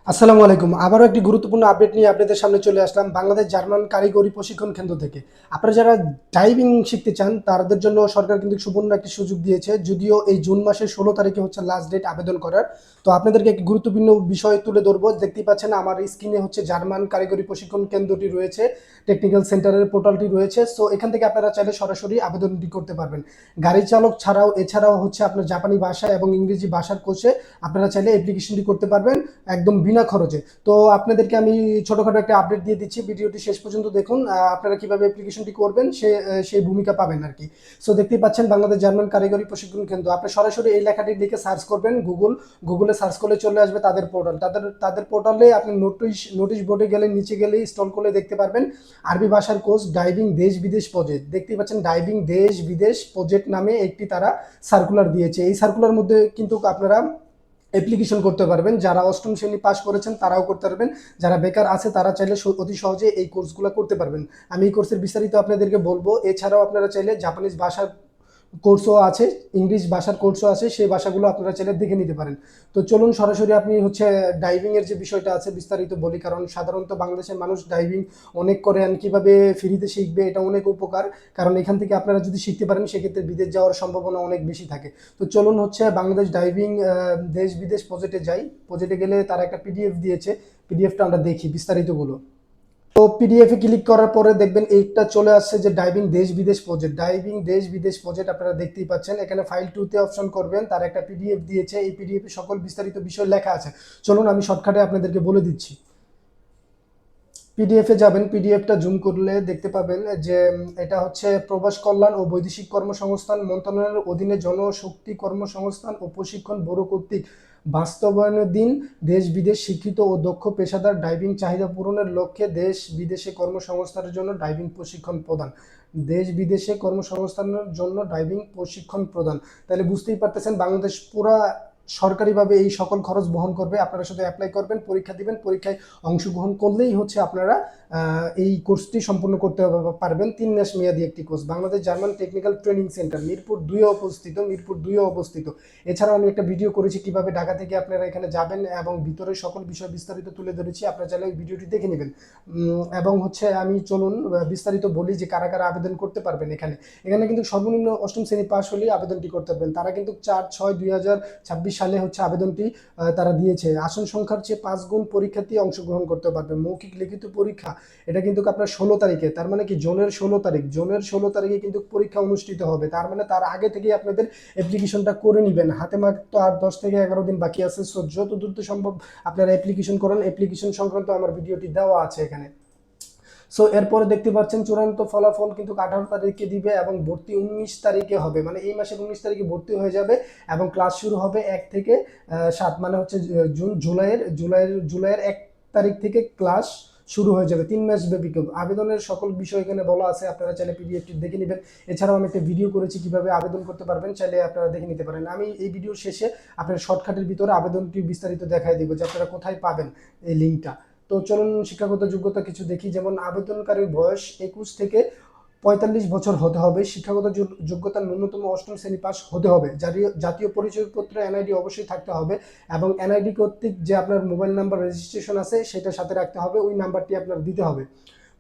আসসালামু আলাইকুম। আবারও একটি গুরুত্বপূর্ণ আপডেট নিয়ে আপনাদের সামনে চলে আসলাম বাংলাদেশ জার্মান কারিগরি প্রশিক্ষণ কেন্দ্র থেকে। আপনারা যারা ড্রাইভিং শিখতে চান তাদের জন্য সরকার কিন্তু সুবর্ণ একটি সুযোগ দিয়েছে। যদিও এই জুন মাসের 16 তারিখে হচ্ছে লাস্ট ডেট আবেদন করার। তো আপনাদেরকে একটি গুরুত্বপূর্ণ বিষয় তুলে ধরবো। দেখতেই পাচ্ছেন আমার স্ক্রিনে হচ্ছে জার্মান কারিগরি প্রশিক্ষণ কেন্দ্রটি রয়েছে, টেকনিক্যাল সেন্টারের পোর্টালটি রয়েছে। সো এখান থেকে আপনারা চাইলে সরাসরি আবেদনটি করতে পারবেন। গাড়ি চালক এছাড়াও হচ্ছে আপনার জাপানি ভাষা এবং ইংরেজি ভাষার কোর্সে আপনারা চাইলে অ্যাপ্লিকেশনটি করতে পারবেন একদম বিনা খরচে। তো আপনাদেরকে আমি ছোটখাটো একটা আপডেট দিয়ে দিচ্ছি, ভিডিওটি শেষ পর্যন্ত দেখুন। আপনারা কিভাবে অ্যাপ্লিকেশনটি করবেন সেই ভূমিকা পাবেন আর কি। সো দেখতেই পাচ্ছেন বাংলাদেশ জার্মান কারিগরি প্রশিক্ষণ কেন্দ্র। আপনি সরাসরি এই লেখাটি লিখে সার্চ করবেন, গুগলে সার্চ করলে চলে আসবে তাদের পোর্টাল। তাদের পোর্টালে আপনি নোটিশ বোর্ডে গেলে নিচে গেলেই স্টল করলে দেখতে পারবেন আরবি ভাষার কোর্স ড্রাইভিং দেশ বিদেশ প্রজেক্ট। দেখতেই পাচ্ছেন ড্রাইভিং দেশ বিদেশ প্রজেক্ট নামে একটি তারা সার্কুলার দিয়েছে। এই সার্কুলার মধ্যে কিন্তু আপনারা অ্যাপ্লিকেশন করতে পারবেন। যারা অষ্টম শ্রেণী পাস করেছেন তারাও করতে পারবেন, যারা বেকার আছে তারা চাইলে অতি সহজে এই কোর্সগুলো করতে পারবেন। আমি এই কোর্সের বিস্তারিত আপনাদেরকে বলবো। এছাড়াও আপনারা চাইলে জাপানিজ ভাষার কোর্সও আছে, ইংলিশ ভাষার কোর্সও আছে, সেই ভাষাগুলো আপনারা চাইলে দেখে নিতে পারেন। তো চলুন সরাসরি আপনি হচ্ছে ডাইভিংয়ের যে বিষয়টা আছে বিস্তারিত বলি, কারণ সাধারণত বাংলাদেশের মানুষ ডাইভিং অনেক করে, আর কীভাবে ফ্রিতে শিখবে এটা অনেক উপকার। কারণ এখান থেকে আপনারা যদি শিখতে পারেন সেক্ষেত্রে বিদেশ যাওয়ার সম্ভাবনা অনেক বেশি থাকে। তো চলুন হচ্ছে বাংলাদেশ ডাইভিং দেশ বিদেশ প্রজেক্টে যাই। প্রজেক্টে গেলে তারা একটা পিডিএফ দিয়েছে, পিডিএফটা আমরা দেখি বিস্তারিতগুলো। তো পিডিএফ এ ক্লিক করার পরে দেখবেন এইটা চলে আসছে যে ডাইভিং দেশ বিদেশ প্রজেক্ট। ডাইভিং দেশ বিদেশ প্রজেক্ট আপনারা দেখতেই পাচ্ছেন। এখানে ফাইল 2 তে অপশন করবেন, তার একটা পিডিএফ দিয়েছে। এই পিডিএফ এ সকল বিস্তারিত বিষয় লেখা আছে। চলুন আমি শর্টকাটে আপনাদেরকে বলে দিচ্ছি। পিডিএফ এ যাবেন, পিডিএফটা জুম করলে দেখতে পাবেন যে এটা হচ্ছে প্রবাস কল্যাণ ও বৈদেশিক কর্মসংস্থান মন্ত্রণালয়ের অধীনে জনশক্তি কর্মসংস্থান ও প্রশিক্ষণ ব্যুরো কর্তৃক বাস্তবায়নাধীন দেশ বিদেশ শিক্ষিত ও দক্ষ পেশাদার ডাইভিং চাহিদা পূরণের লক্ষ্যে দেশ বিদেশে কর্মসংস্থানের জন্য ডাইভিং প্রশিক্ষণ প্রদান। দেশ বিদেশে কর্মসংস্থানের জন্য ডাইভিং প্রশিক্ষণ প্রদান। তাহলে বুঝতেই পারতেছেন বাংলাদেশ পুরা সরকারিভাবে এই সকল খরচ বহন করবে। আপনারা শুধু অ্যাপ্লাই করবেন, পরীক্ষা দিবেন, পরীক্ষায় অংশগ্রহণ করলেই হচ্ছে আপনারা এই কোর্সটি সম্পূর্ণ করতে পারবেন। 3 মাস মেয়াদী একটি course. Bangladesh German technical training centre Mirpur 2 অবস্থিত। এছাড়াও আমি একটা ভিডিও করেছি কিভাবে ঢাকা থেকে আপনারা এখানে যাবেন এবং ভিতরের সকল বিষয় বিস্তারিত তুলে ধরেছি। আপনারা চাইলে ওই ভিডিওটি দেখে নেবেন। এবং হচ্ছে আমি চলুন বিস্তারিত বলি যে কারা কারা আবেদন করতে পারবেন। এখানে এখানে কিন্তু সর্বনিম্ন অষ্টম শ্রেণী পাস হলেই আবেদনটি করতে পারবেন। তারা কিন্তু 4/6/2026 সালে হচ্ছে আবেদনটি তারা দিয়েছে। আসন সংখ্যার চেয়ে 5 গুণ পরীক্ষার্থী অংশগ্রহণ করতে পারবে। মৌখিক লিখিত পরীক্ষা এটা কিন্তু আপনার 16 তারিখে, তার মানে কি জুনের 16 তারিখে কিন্তু পরীক্ষা অনুষ্ঠিত হবে। তার মানে তার আগে থেকেই আপনাদের অ্যাপ্লিকেশনটা করে নেবেন। হাতে মাত্র আর 10 থেকে 11 দিন বাকি আছে। সো যত দ্রুত সম্ভব আপনারা অ্যাপ্লিকেশন করুন। অ্যাপ্লিকেশন সংক্রান্ত আমার ভিডিওটি দেওয়া আছে এখানে। সো এরপরে দেখতে পাচ্ছেন চূড়ান্ত ফলাফল কিন্তু 18 তারিখে দিবে এবং ভর্তি 19 তারিখে হবে। মানে এই মাসের 19 তারিখে ভর্তি হয়ে যাবে এবং ক্লাস শুরু হবে 1 থেকে 7, মানে হচ্ছে জুলাইয়ের 1 তারিখ থেকে ক্লাস শুরু হয়ে যাবে। 3 মাস ব্যাপী আবেদনের সকল বিষয় এখানে বলা আছে। আপনারা চাইলে পিডিএফটি দেখে নেবেন। এছাড়াও আমি একটা ভিডিও করেছি কিভাবে আবেদন করতে পারবেন, চাইলে আপনারা দেখে নিতে পারেন। আমি এই ভিডিওর শেষে আপনার শর্টকাটের ভিতরে আবেদনটি বিস্তারিত দেখাই দিব যে আপনারা কোথায় পাবেন এই লিঙ্কটা। তো চলুন শিক্ষাগত যোগ্যতা কিছু দেখি। যেমন আবেদনকারীর বয়স 21 থেকে 45 বছর হতে হবে। শিক্ষাগত যোগ্যতার ন্যূনতম অষ্টম শ্রেণী পাস হতে হবে। জাতীয় পরিচয়পত্র এনআইডি অবশ্যই থাকতে হবে এবং এনআইডি কর্তৃক যে আপনার মোবাইল নাম্বার রেজিস্ট্রেশন আছে সেটা সাথে রাখতে হবে, ওই নাম্বারটি আপনার দিতে হবে।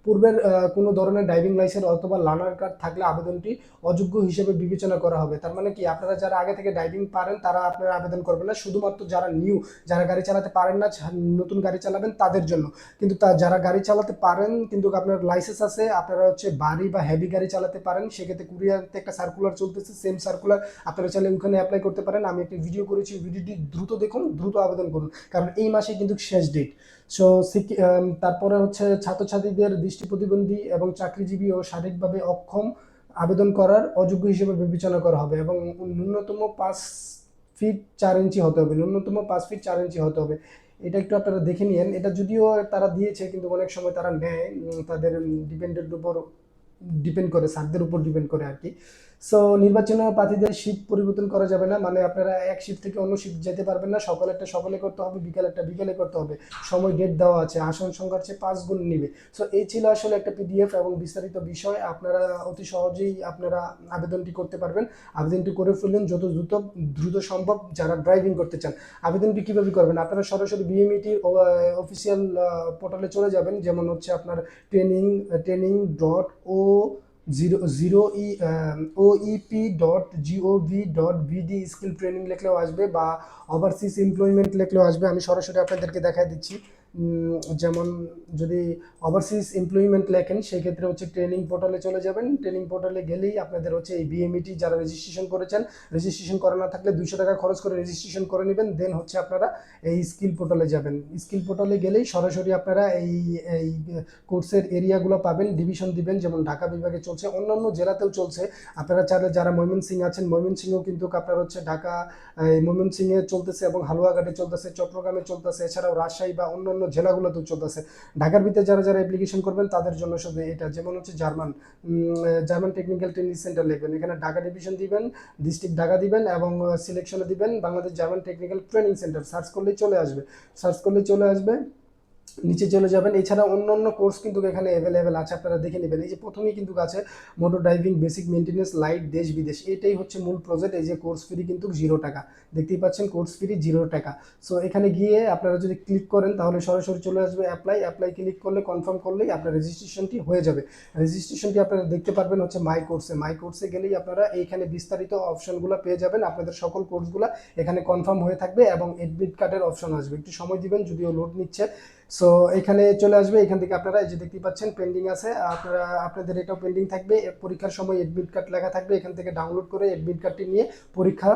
পূর্বের কোনো ধরনের ড্রাইভিং লাইসেন্স অথবা লার্নার কার্ড থাকলে আবেদনটি অযোগ্য হিসেবে বিবেচনা করা হবে। তার মানে কি আপনারা যারা আগে থেকে ড্রাইভিং পারেন তারা আপনারা আবেদন করবেন না, শুধুমাত্র যারা যারা গাড়ি চালাতে পারেন না, নতুন গাড়ি চালাবেন তাদের জন্য। কিন্তু যারা গাড়ি চালাতে পারেন কিন্তু আপনার লাইসেন্স আছে, আপনারা হচ্ছে ভারী বা হেভি গাড়ি চালাতে পারেন, সেক্ষেত্রে কুরিয়ারতে একটা সার্কুলার চলতেছে, সেম সার্কুলার আপনারা চাইলে ওখানে অ্যাপ্লাই করতে পারেন। আমি একটা ভিডিও করেছি, ভিডিওটি দ্রুত দেখুন, দ্রুত আবেদন করুন, কারণ এই মাসে কিন্তু শেষ ডেট। সো তারপরে হচ্ছে ছাত্রছাত্রীদের দৃষ্টি প্রতিবন্ধী এবং চাকরিজীবী ও শারীরিকভাবে অক্ষম আবেদন করার অযোগ্য হিসেবে বিবেচনা করা হবে এবং ন্যূনতম 5 ফিট 4 ইঞ্চি হতে হবে। এটা একটু আপনারা দেখে নিন। এটা যদিও তারা দিয়েছে কিন্তু অনেক সময় তারা নেয়, তাদের ডিপেন্ড করে, স্যারদের উপর ডিপেন্ড করে আর কি। সো নির্বাচনে প্রার্থীদের শিফট পরিবর্তন করা যাবে না, মানে আপনারা এক শিফট থেকে অন্য শিফট যেতে পারবেন না, সকালেরটা সকালে করতে হবে, বিকালেরটা বিকালে করতে হবে। সময় ডেট দেওয়া আছে, আসন সংখ্যার চেয়ে 5 গুণ নিবে। সো এই ছিল আসলে একটা পিডিএফ এবং বিস্তারিত বিষয়, আপনারা অতি সহজেই আপনারা আবেদনটি করতে পারবেন। আবেদনটি করে ফেলুন যত দ্রুত সম্ভব। যারা ড্রাইভিং করতে চান, আবেদনটি কীভাবে করবেন, আপনারা সরাসরি বিএমইটির অফিসিয়াল পোর্টালে চলে যাবেন, যেমন হচ্ছে আপনার training.oep.gov.bd স্কিল ট্রেনিং লিখলেও আসবে, বা ওভারসিজ এমপ্লয়মেন্ট লিখলেও আসবে। আমি সরাসরি আপনাদেরকে দেখাই দিচ্ছি। যেমন যদি ওভারসিজ এমপ্লয়মেন্ট লেখেন, সেক্ষেত্রে হচ্ছে ট্রেনিং পোর্টালে চলে যাবেন। ট্রেনিং পোর্টালে গেলেই আপনাদের হচ্ছে এই বিএমইটি যারা রেজিস্ট্রেশন করেছেন, রেজিস্ট্রেশন করা না থাকলে 200 টাকা খরচ করে রেজিস্ট্রেশন করে নেবেন। দেন হচ্ছে আপনারা এই স্কিল পোর্টালে যাবেন। স্কিল পোর্টালে গেলেই সরাসরি আপনারা এই এই কোর্সের এরিয়াগুলো পাবেন, ডিভিশন দিবেন। যেমন ঢাকা বিভাগে চলছে, অন্যান্য জেলাতেও চলছে। আপনারা চাইলে যারা ময়মনসিংহ আছেন, ময়মনসিংহেও কিন্তু আপনার হচ্ছে ঢাকা ময়মনসিংহে চলতেছে এবং হালুয়াঘাটে চলতেছে, চট্টগ্রামে চলতেছে, এছাড়াও রাজশাহী বা অন্যান্য জেলাগুলোতেও চলতেছে। ঢাকার ভিতরে যারা যারা অ্যাপ্লিকেশন করবেন তাদের জন্য শুধু এটা, যেমন হচ্ছে জার্মান টেকনিক্যাল ট্রেনিং সেন্টার লিখবেন, এখানে ঢাকা ডিভিশন দিবেন, ডিস্ট্রিক্ট ঢাকা দিবেন এবং সিলেকশনে দিবেন Bangladesh German technical training centre. Search করলেই চলে আসবে, নিচে চলে যাবেন। এছাড়া অন্য অন্য কোর্স কিন্তু এখানে অ্যাভেলেবেল আছে, আপনারা দেখে নেবেন। এই যে প্রথমেই কিন্তু আছে motor driving basic maintenance light দেশ বিদেশ, এটাই হচ্ছে মূল প্রজেক্ট। এই যে কোর্স ফি কিন্তু 0 টাকা, দেখতেই পাচ্ছেন কোর্স ফি 0 টাকা। সো এখানে গিয়ে আপনারা যদি ক্লিক করেন তাহলে সরাসরি চলে আসবে অ্যাপ্লাই ক্লিক করলে, কনফার্ম করলেই আপনার রেজিস্ট্রেশনটি হয়ে যাবে। রেজিস্ট্রেশনটি আপনারা দেখতে পারবেন হচ্ছে মাই কোর্সে গেলেই আপনারা এইখানে বিস্তারিত অপশনগুলো পেয়ে যাবেন। আপনাদের সকল কোর্সগুলো এখানে কনফার্ম হয়ে থাকবে এবং এডমিট কার্ডের অপশন আসবে, একটু সময় দিবেন যদিও লোড নিচ্ছে। সো এখানে চলে আসবে, এখান থেকে আপনারা এই যে দেখতে পাচ্ছেন পেন্ডিং আছে, আপনাদের এটাও পেন্ডিং থাকবে। পরীক্ষার সময় এডমিট কার্ড লেখা থাকবে, এখান থেকে ডাউনলোড করে এডমিট কার্ডটি নিয়ে পরীক্ষা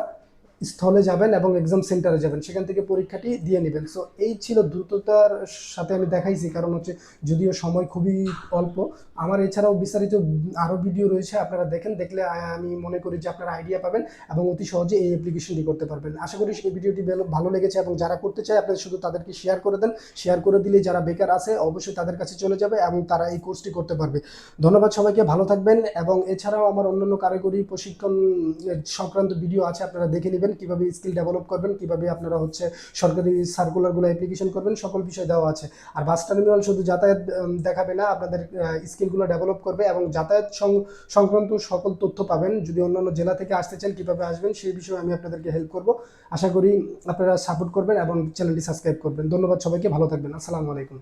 স্থলে যাবেন এবং এক্সাম সেন্টারে যাবেন, সেখান থেকে পরীক্ষাটি দিয়ে নেবেন। সো এই ছিল দ্রুততার সাথে আমি দেখাইছি, কারণ হচ্ছে যদিও সময় খুবই অল্প। আমার এছাড়াও বিস্তারিত আরও ভিডিও রয়েছে, আপনারা দেখলে আমি মনে করি যে আপনারা আইডিয়া পাবেন এবং অতি সহজে এই অ্যাপ্লিকেশনটি করতে পারবেন। আশা করি এই ভিডিওটি ভালো লেগেছে এবং যারা করতে চায় আপনারা শুধু তাদেরকে শেয়ার করে দেন। শেয়ার করে দিলে যারা বেকার আছে অবশ্যই তাদের কাছে চলে যাবে এবং তারা এই কোর্সটি করতে পারবে। ধন্যবাদ সবাইকে, ভালো থাকবেন। এবং এছাড়াও আমার অন্যান্য কারিগরি প্রশিক্ষণ সংক্রান্ত ভিডিও আছে, আপনারা দেখে নেবেন কিভাবে স্কিল ডেভেলপ করবেন, কিভাবে আপনারা হচ্ছে সরকারি সার্কুলারগুলো অ্যাপ্লিকেশন করবেন, সকল বিষয় দেওয়া আছে। আর বাস টার্মিনাল শুধু যাতায়াত দেখাবে না, আপনাদের স্কিলগুলো ডেভেলপ করবে এবং যাতায়াত সংক্রান্ত সকল তথ্য পাবেন। যদি অন্যান্য জেলা থেকে আসতে চান কীভাবে আসবেন সেই বিষয়ে আমি আপনাদেরকে হেল্প করব। আশা করি আপনারা সাপোর্ট করবেন এবং চ্যানেলটি সাবস্ক্রাইব করবেন। ধন্যবাদ সবাইকে, ভালো থাকবেন। আসসালামু আলাইকুম।